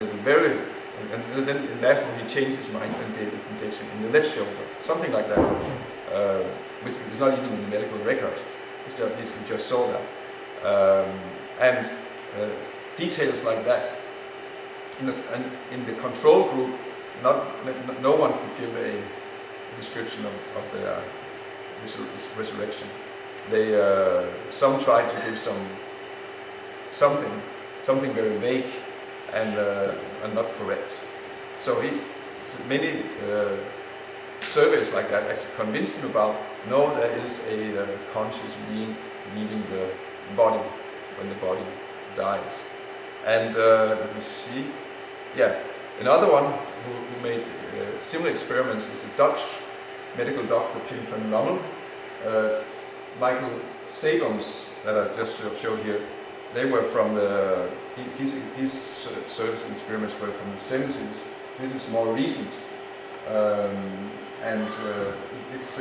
very, and then in last one he changed his mind and gave an injection in the left shoulder, something like that, which is not even in the medical record. He just saw that, and details like that. In the control group, no one could give a description of their resurrection. They some tried to give something very vague and not correct. So many surveys like that actually convinced him about there is a conscious being leaving the body when the body dies. And let me see. Yeah, another one who made similar experiments is a Dutch medical doctor, Pim van Lommel. Michael Sabom's that I just showed here, they were from his service experiments were from the 70s. This is more recent, and it's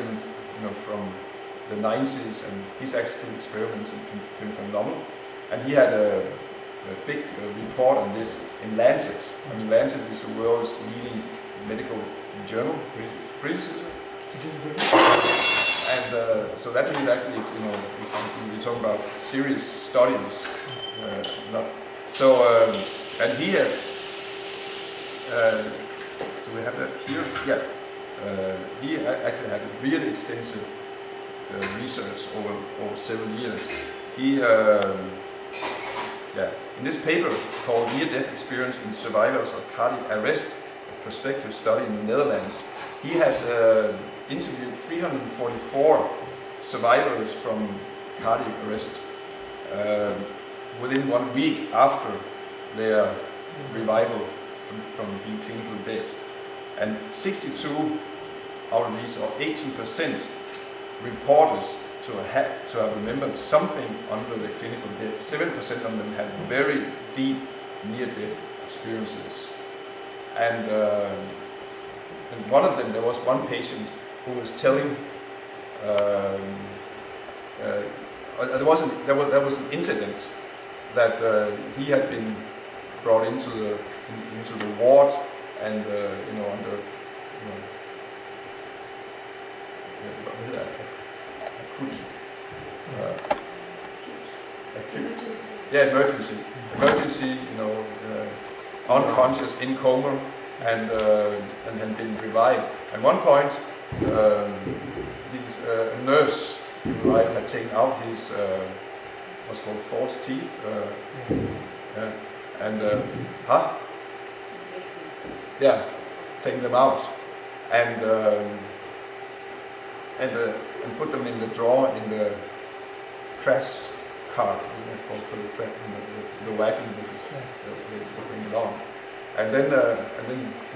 from the 90s, and he's actually experimenting Pim van Lommel, and he had a big report on this in Lancet. I mean, Lancet is the world's leading medical journal. British. And so that means actually, we're talking about serious studies, not so. And he had. Do we have that here? Yeah. He actually had a really extensive research over several years. He. In this paper called Near-Death Experience in Survivors of Cardiac Arrest, a prospective study in the Netherlands, he had interviewed 344 survivors from cardiac arrest within 1 week after their revival from being clinical dead. And 62 out of these, or 18%, reported to have remembered something under the clinical death. 7% of them had very deep near-death experiences. And one of them, there was one patient who was telling, there was an incident that he had been brought into the ward and under emergency, unconscious, in coma, and had been revived. At one point, his nurse had taken out his what's called false teeth, taking them out, and put them in the drawer in the crash cart, isn't it called, the wagon they bring it on, and then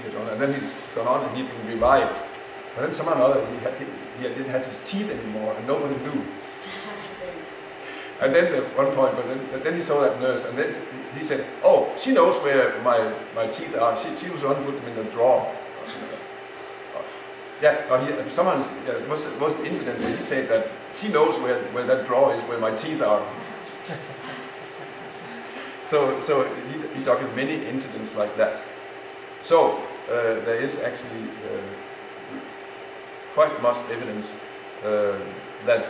he'd gone on and he'd been revived, but then somehow or other he didn't have his teeth anymore, and nobody knew. And then at one point, then he saw that nurse, and then he said, "Oh, she knows where my teeth are. She was the one who put them in the drawer." It was an incident where he said that she knows where that drawer is, where my teeth are. So he documented many incidents like that. So there is actually quite much evidence that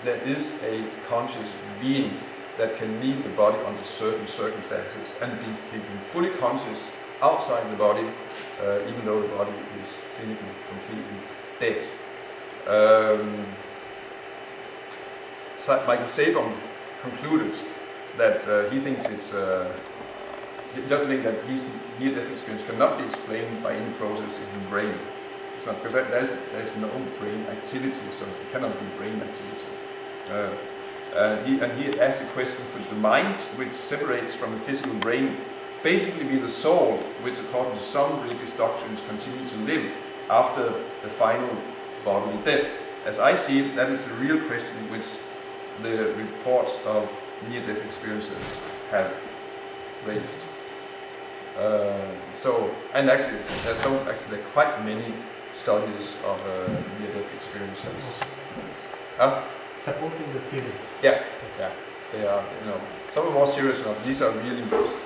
there is a conscious being that can leave the body under certain circumstances and be fully conscious outside the body, even though the body is clinically completely dead. Michael Sabom concluded that he thinks he doesn't think that his near-death experience cannot be explained by any process in the brain. It's not, because there's no brain activity, so it cannot be brain activity. He asked the question: could the mind, which separates from the physical brain, basically be the soul, which, according to some religious doctrines, continue to live after the final bodily death? As I see it, that is the real question which the reports of near-death experiences have raised. And actually, there are quite many studies of near-death experiences. Supporting the theory. Yeah. They are, some are more serious enough. These are really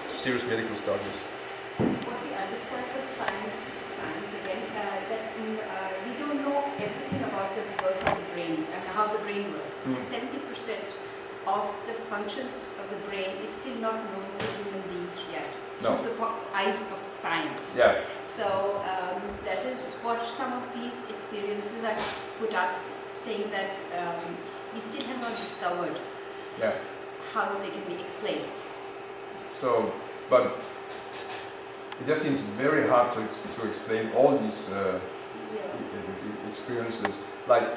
serious medical studies. of the functions of the brain is still not known to human beings yet, No. through the eyes of science. Yeah. So that is what some of these experiences are put up, saying that we still have not discovered Yeah. how they can be explained. So, but it just seems very hard to explain all these experiences. Like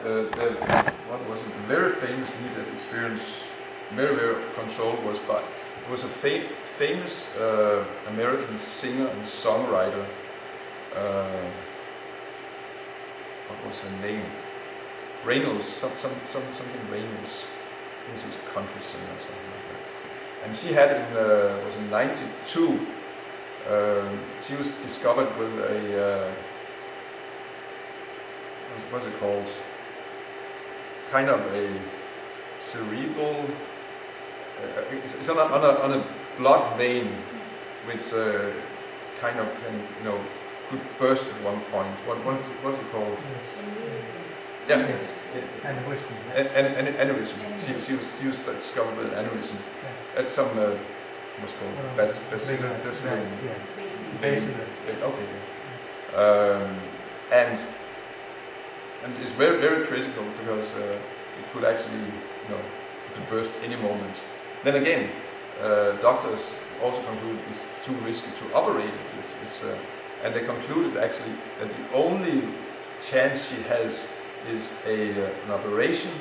what was it? The very famous near-death experience, very controlled, was a famous American singer and songwriter. What was her name? Reynolds, something Reynolds. I think she was a country singer or something like that. And she had was in '92. She was discovered with a what's it called? Kind of a cerebral. It's on a blood vein, which kind of could burst at one point. What's it called? Yes. Yeah. Yes. Aneurysm. Aneurysm. She was discovered with an aneurysm. Yeah. At some what's called bacillus. Okay. And it's very critical because it could actually it could burst any moment. Then again, doctors also concluded it's too risky to operate it. And they concluded actually that the only chance she has is an operation,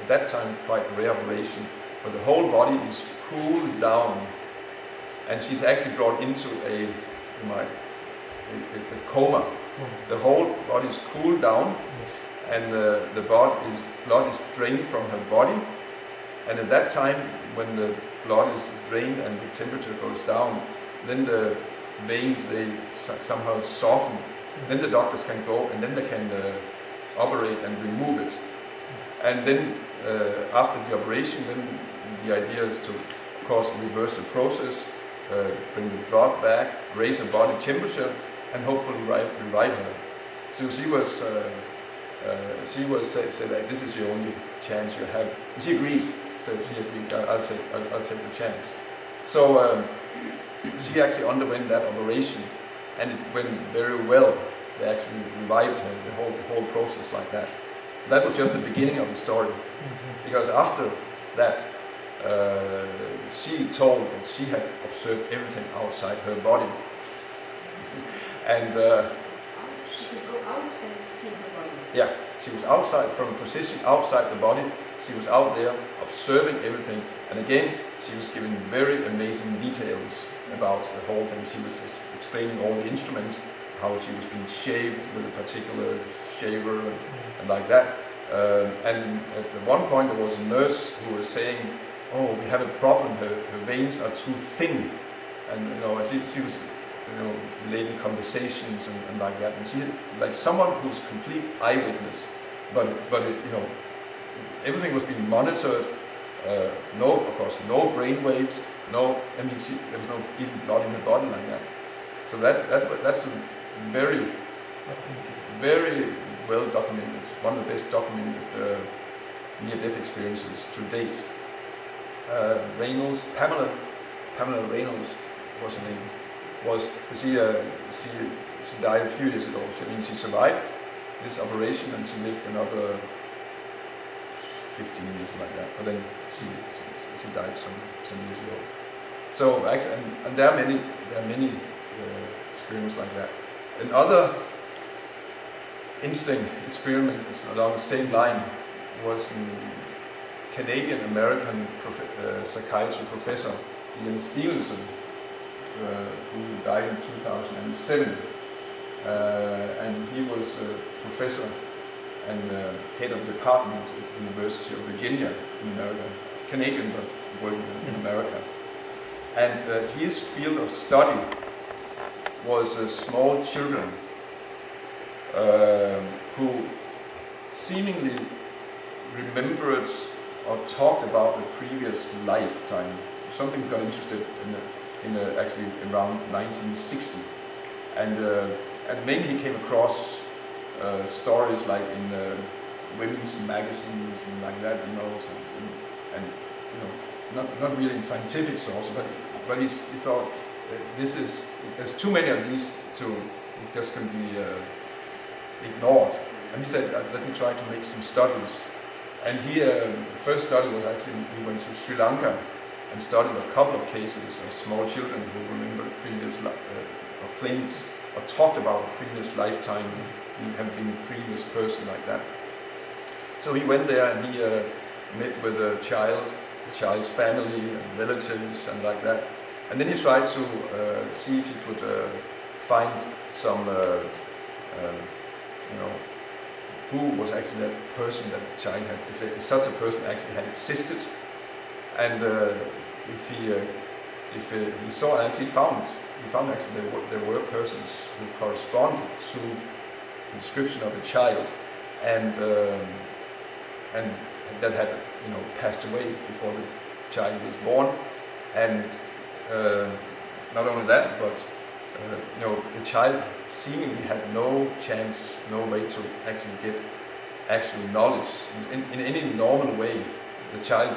at that time quite a rare operation, where the whole body is cooled down, and she's actually brought into a coma. The whole body is cooled down, and the blood is drained from her body, and at that time, when the blood is drained and the temperature goes down, then the veins, they somehow soften. Then the doctors can go and then they can operate and remove it. And then after the operation, then the idea is to, of course, reverse the process, bring the blood back, raise her body temperature, and hopefully revive her. So she said that this is the only chance you have. And she agreed. I'll take the chance. So she actually underwent that operation, and it went very well. They actually revived her, the whole process like that. That was just the beginning of the story, because after that, she told that she had observed everything outside her body, and she could go out and see the body. Yeah, she was outside, from a position outside the body. She was out there observing everything, and again, she was giving very amazing details about the whole thing. She was explaining all the instruments, how she was being shaved with a particular shaver and like that. And at one point there was a nurse who was saying, "Oh, we have a problem. Her veins are too thin," and she was relating conversations and like that. And she had, like someone who's complete eyewitness, but everything was being monitored. Of course, no brain waves. There was no even blood in the body like that. So that's a very well documented, one of the best documented near-death experiences to date. Pamela Reynolds was her name. She died a few years ago. She survived this operation and she lived another 15 years like that. But then she died some years ago. So and there are many experiences like that. Another interesting experiment along the same line was a Canadian-American psychiatry professor, Ian Stevenson, who died in 2007. And he was a professor and head of the department at the University of Virginia in America. Canadian, but working in America. And his field of study was small children who seemingly remembered or talked about the previous lifetime. Something got interested in actually around 1960, and mainly he came across stories like in women's magazines and like that, and not really in scientific source, but he thought there's too many of these it just can be ignored. And he said, let me try to make some studies. And the first study was actually, he went to Sri Lanka and studied a couple of cases of small children who remembered previous or claims or talked about a previous lifetime, he had been a previous person like that. So he went there and he met with the child's family and relatives and like that. And then he tried to see if he could find some, who was actually that person that the child had, if such a person actually had existed. And if he saw and actually found actually there were persons who corresponded to the description of the child, and that had passed away before the child was born. And not only that, but the child seemingly had no chance, no way to actually get actual knowledge in any normal way. The child,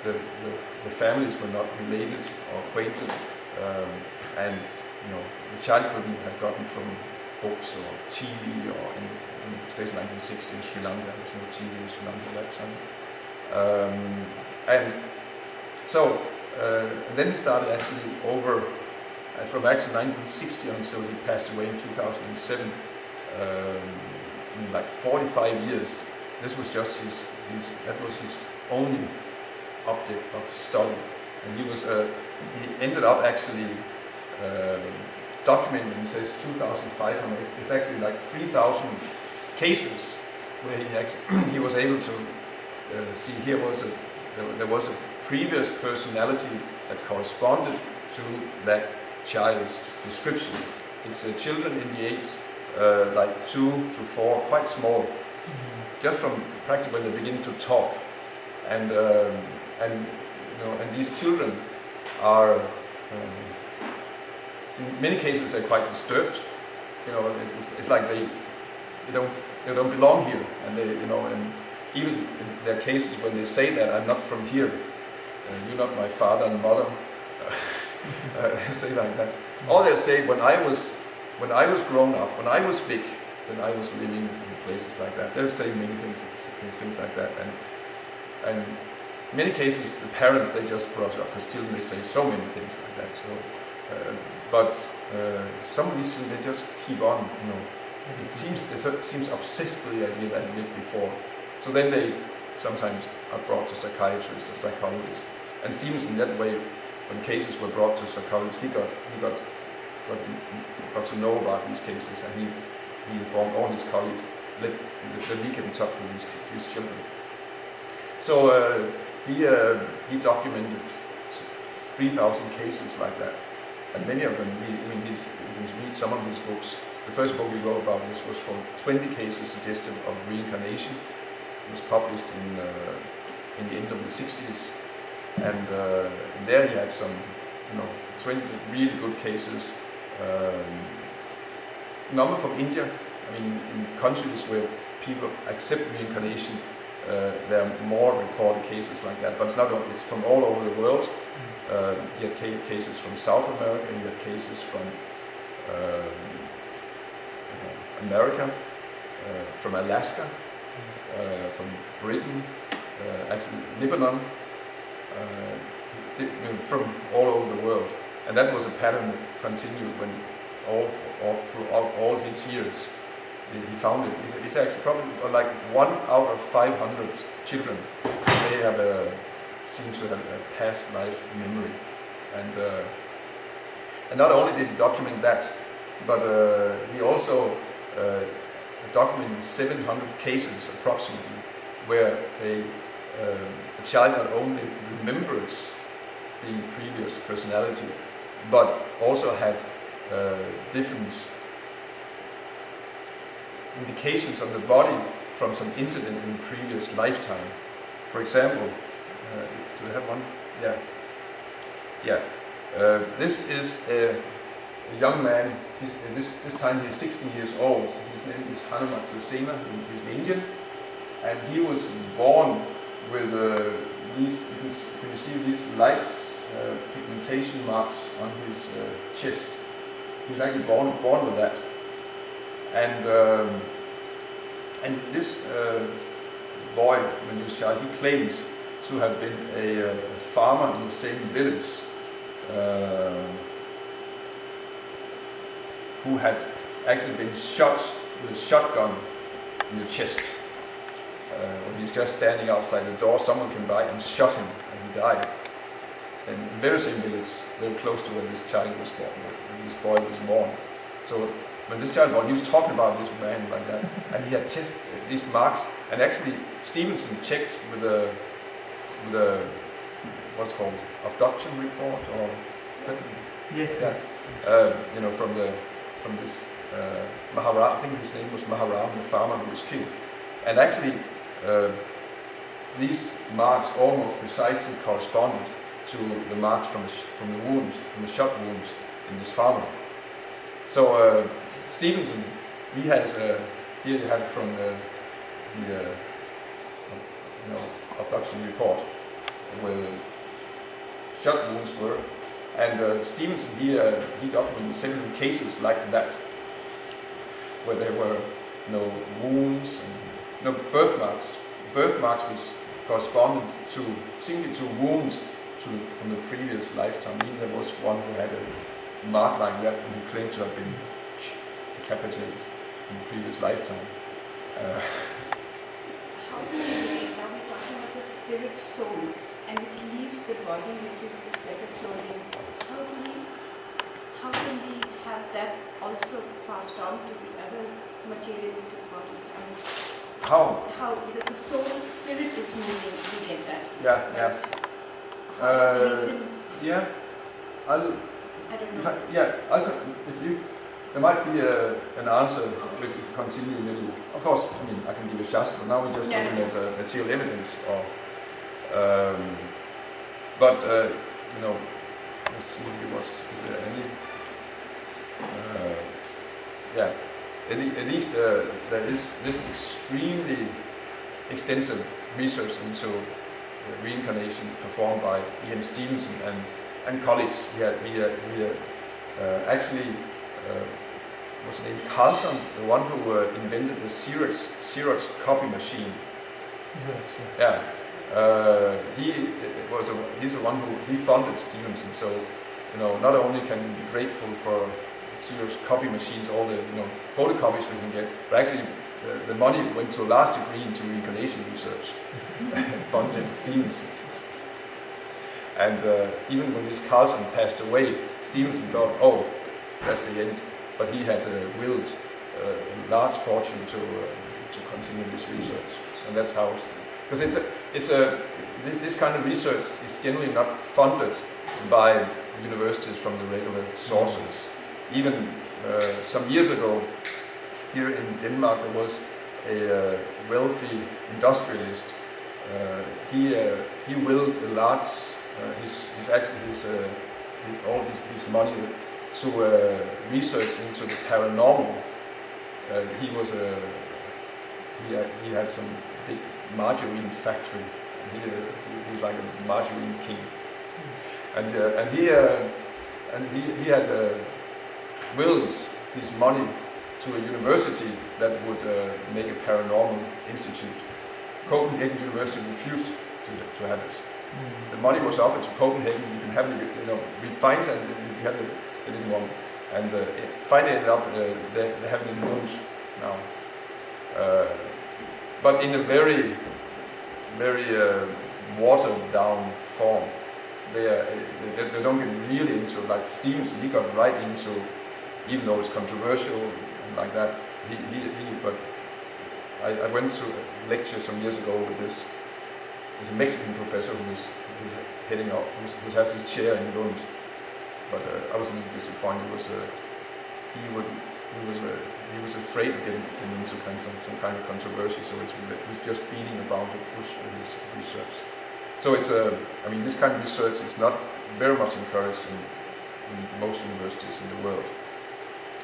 the families were not related or acquainted, and the child couldn't have gotten from books or TV, or in space 1960 in Sri Lanka, there was no TV in Sri Lanka at that time. And so then he started actually over from actually 1960 until he passed away in 2007, in like 45 years. This was just that was his only object of study, and he ended up actually documenting. He says 2,500. It's actually like 3,000 cases where he was able to see there was a previous personality that corresponded to that child's description. It's children in the age like 2 to 4, quite small, just from practically when they begin to talk, and these children are in many cases they're quite disturbed. It's like they don't belong here, and and even in their cases when they say that I'm not from here, you're not my father and mother. They say like that. Or they'll say, when I was grown up, when I was big, when I was living in places like that. They'll say many things like that. And in many cases, the parents, they just brush it off, because children, they say so many things like that. So, but some of these children, they just keep on. It seems obsessed with the idea that he lived before. So then they sometimes are brought to psychiatrists or psychologists. And Stevenson, that way, when cases were brought to psychologists, he got to know about these cases, and he informed all his colleagues, let me get in touch with these children. So he documented 3,000 cases like that, and many of them. You can read some of his books. The first book he wrote about this was called 20 Cases Suggestive of Reincarnation. It was published in the end of the 60s. And there he had some, 20 really good cases. Number from India. I mean, in countries where people accept reincarnation, there are more reported cases like that. But it's not. It's from all over the world. You had cases from South America. You had cases from America, from Alaska, from Britain, actually Lebanon. From all over the world, and that was a pattern that continued when throughout all his years. He found it. It's actually probably like 1 out of 500 children. They have seem to have a past life memory, and not only did he document that, but he also documented 700 cases approximately where a child not only remembers being previous personality, but also had different indications on the body from some incident in the previous lifetime. For example, do we have one? Yeah. This is a young man. This time he's 16 years old. His name is Hanumat Sasena. He's Indian, and he was born with can you see these light pigmentation marks on his chest? He was actually born with that, and this boy, when he was a child, he claims to have been a farmer in the same village who had actually been shot with a shotgun in the chest. When he was just standing outside the door, someone came by and shot him, and he died. And in the very same village, very close to when this child was born, when this boy was born. So when this child was born, he was talking about this man like that, and he had checked these marks. And actually, Stevenson checked with a what's called abduction report, or something. Yes, Yeah. yes. From this Maharam, I think his name was Maharam, the farmer who was killed. And actually, these marks almost precisely corresponded to the marks from the wounds, from the shot wounds in this farmer. So Stevenson, he has here you have from the abduction report where the shot wounds were, and Stevenson he documented several cases like that, where there were no wounds and no birthmarks. Birthmarks was corresponded to simply to wounds from the previous lifetime. Even there was one who had a mark like that and who claimed to have been decapitated in the previous lifetime. How do we, now we're talking about the spirit soul, and which leaves the body, which is just like a clothing. How can we have that also passed on to the other materialistic body? I mean, How? Because the soul, spirit is moving, we get that. Yeah, yeah. Reason, Yeah, I don't know. if you, there might be an answer if you continue a little. Of course, I mean, I can give a shastra, but now we're just looking at material evidence. But let's see is there any, at least there is this extremely extensive research into reincarnation performed by Ian Stevenson and colleagues. He actually was named Carlson, the one who invented the Xerox copy machine. Yeah, he's the one who funded Stevenson. So not only can we be grateful for the Xerox copy machines, all the photocopies we can get, but actually the money went to a large degree into reincarnation research, funded Stevenson. And even when this Carlson passed away, Stevenson thought, oh, that's the end. But he had willed a large fortune to continue this research, and that's how. Because this kind of research is generally not funded by universities from the regular sources. Even some years ago, here in Denmark, there was a wealthy industrialist. He willed a large all his money to research into the paranormal. He had some big margarine factory. He was like a margarine king, and he had willed his money to a university that would make a paranormal institute. Copenhagen University refused to have it. The money was offered to Copenhagen. You can have it, we find and we have it. They didn't want it. And it finally ended up they have it in Lund now. But in a very, very watered down form. They don't get really into, like Stevenson, he got right into, even though it's controversial and like that. But I went to a lecture some years ago with this a Mexican professor who's heading up, who has his chair in Lund. But I was a little disappointed. He was afraid of getting into some kind of controversy, so he was just beating about the bush with his research. So this kind of research is not very much encouraged in most universities in the world.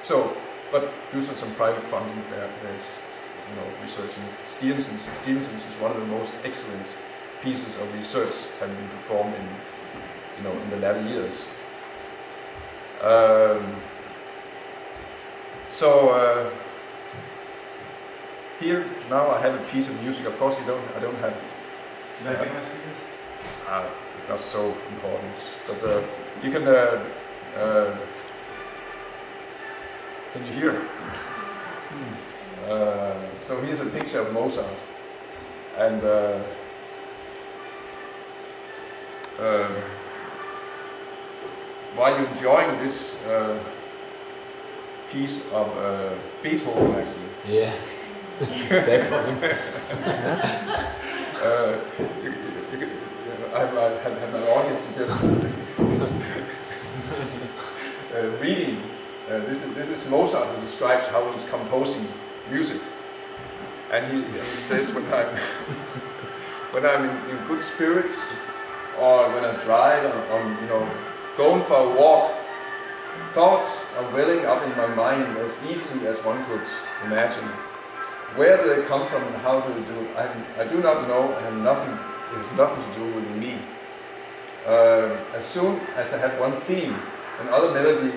So, but due to some private funding, there's research in Stevenson's is one of the most excellent pieces of research have been performed in the latter years. Here now I have a piece of music. Of course, I don't have. Should I take my speaker? It's not so important, but you can. Can you hear? So here's a picture of Mozart, and while you're enjoying this piece of Beethoven, actually. Yeah. That one. I have my audience just reading. This is Mozart who describes how he's composing music, and he says when I'm in good spirits, or when I drive on going for a walk, thoughts are welling up in my mind as easily as one could imagine. Where do they come from and how do they do it? I do not know. I have nothing. It has nothing to do with me. As soon as I have one theme, another melody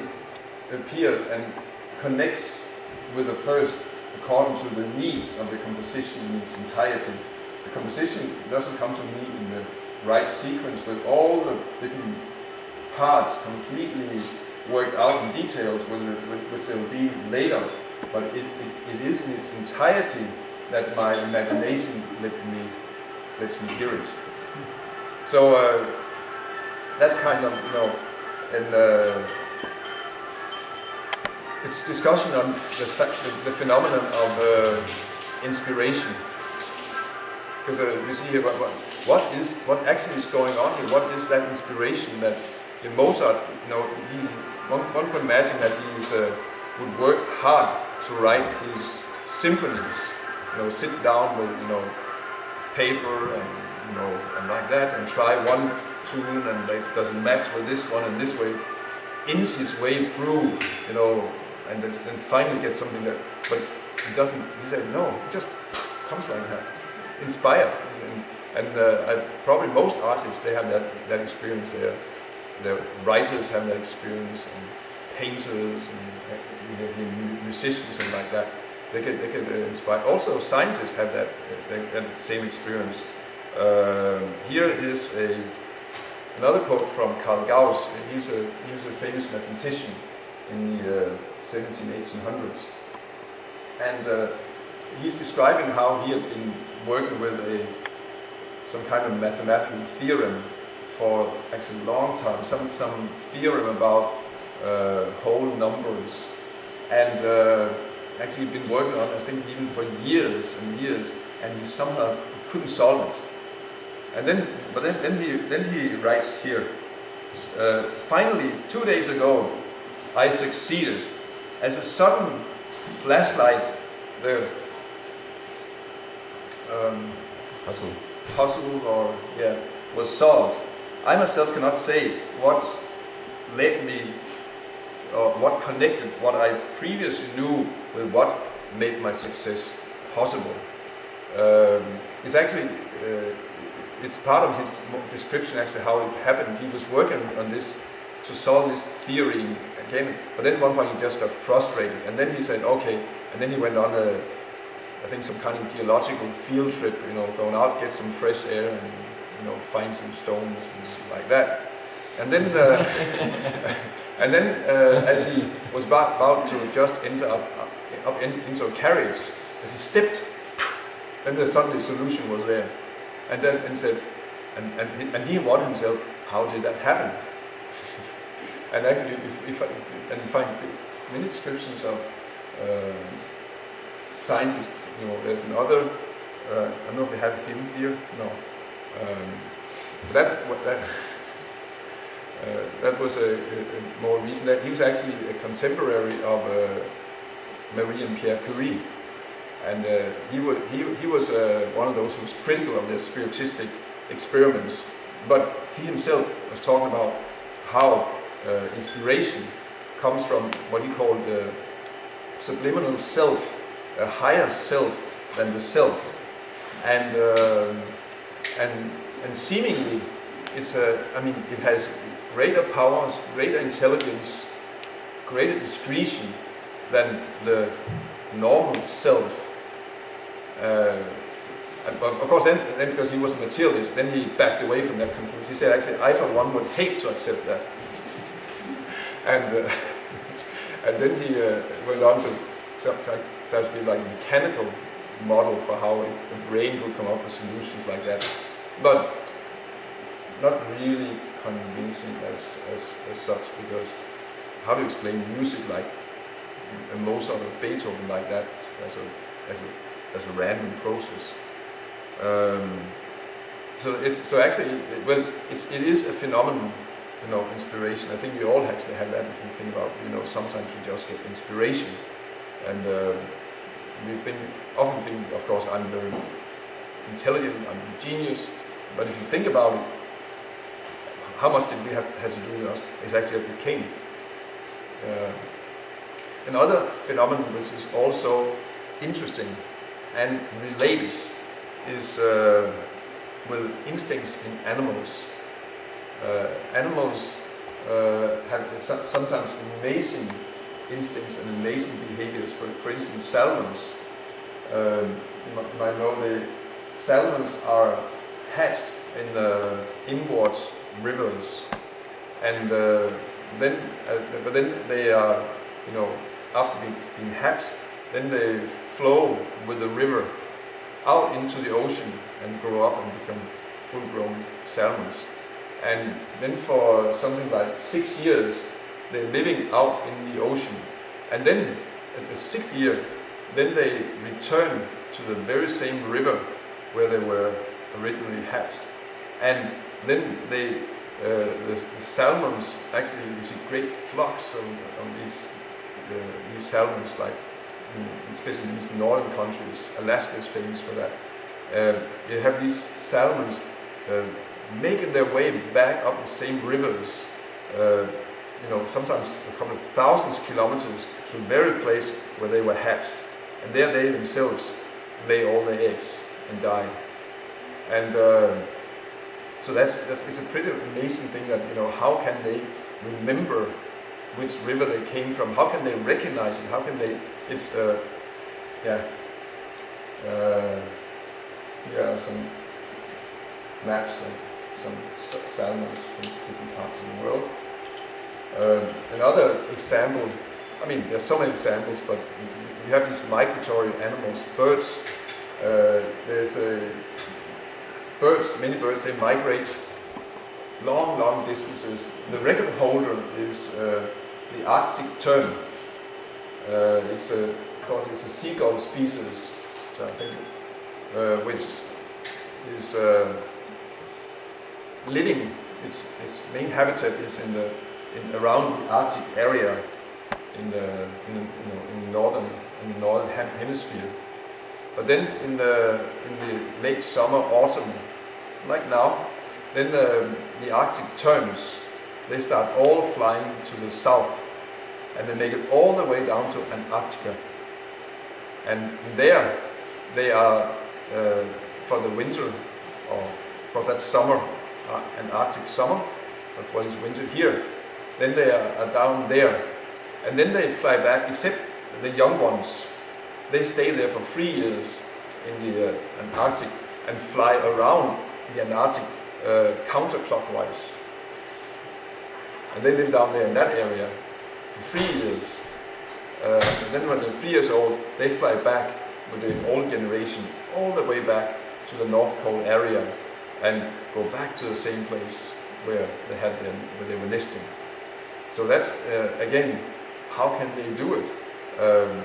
appears and connects with the first according to the needs of the composition in its entirety. The composition doesn't come to me in the right sequence with all the different parts completely worked out in detail, which they will be later. But it is in its entirety that my imagination lets me hear it. So that's kind of, and it's discussion on the phenomenon of inspiration. Because you see here, what actually is going on here? What is that inspiration that in Mozart? One could imagine that he would work hard to write his symphonies. Sit down with paper and like that, and try one tune, and it doesn't match with this one, and this way inch his way through, and then finally get something that. But he doesn't. He said no. It just comes like that, inspired. And probably most artists, they have that experience. The writers have that experience, and painters and musicians and like that. They get inspired. Also, scientists have that same experience. Here is another quote from Carl Gauss. He was a famous mathematician in the 1800s, and he's describing how he had been working with some kind of mathematical theorem for actually a long time. Some theorem about whole numbers, and actually been working on, I think, even for years and years, and he somehow couldn't solve it. And then he writes here, finally 2 days ago I succeeded. As a sudden flashlight, the puzzle was solved. I myself cannot say what led me, or what connected what I previously knew with what made my success possible. It's actually, it's part of his description actually how it happened. He was working on this to solve this theory again, but then at one point he just got frustrated, and then he said okay, and then he went on I think some kind of geological field trip, going out, get some fresh air, and find some stones and like that. And then as he was about to just enter up into a carriage, as he stepped, then suddenly the solution was there. And then he said, and he wondered himself, how did that happen? And actually, if you find many descriptions of scientists, there's another. I don't know if we have him here. No. That was a more recent. He was actually a contemporary of Marie and Pierre Curie, and he was one of those who was critical of their spiritistic experiments. But he himself was talking about how inspiration comes from what he called the subliminal self, a higher self than the self, and and seemingly it's it has greater powers, greater intelligence, greater discretion than the normal self. But of course, then because he was a materialist, then he backed away from that conclusion. He said, actually, I for one would hate to accept that. And then he went on to sometimes be like a mechanical model for how a brain could come up with solutions like that. But not really convincing as such, because how to explain music like a Mozart or Beethoven like that as a random process? So actually, well, it is a phenomenon, inspiration. I think we all actually have that. If you think about, sometimes we just get inspiration, and we often think, of course, I'm very intelligent, I'm a genius. But if you think about it, how much did we have to do with us? It's actually that it came. Another phenomenon which is also interesting and related is with instincts in animals. Animals have sometimes amazing instincts and amazing behaviors. For instance, salmons. You might know the salmons are hatched in inward rivers, and then they are, after being hatched, then they flow with the river out into the ocean and grow up and become full-grown salmons. And then for something like 6 years, they're living out in the ocean. And then at the 6th year, then they return to the very same river where they were originally hatched. And then the salmons, actually, you see great flocks of these salmons, like especially in these northern countries. Alaska is famous for that. You have these salmons making their way back up the same rivers, sometimes a couple of thousands kilometers to the very place where they were hatched. And there they themselves lay all their eggs and die. And so it's a pretty amazing thing that, how can they remember which river they came from? How can they recognize it? How can they, here are some maps of some salmons from different parts of the world. Another example, there's so many examples, but we have these migratory animals, birds. Many birds, they migrate long distances. The record holder is the Arctic tern. It's a seagull species, so I think, which is living. Its main habitat is around the Arctic area in the northern hemisphere. But then in the late summer, autumn, like now, then the Arctic terns. They start all flying to the south, and they make it all the way down to Antarctica. And there they are for the winter, or of course that's summer, an Arctic summer, but for this winter here, then they are down there. And then they fly back, except the young ones. They stay there for 3 years in the Antarctic and fly around the Antarctic counterclockwise. And they live down there in that area for 3 years. And then when they're 3 years old, they fly back with the old generation all the way back to the North Pole area and go back to the same place where they were nesting. So that's again, how can they do it? And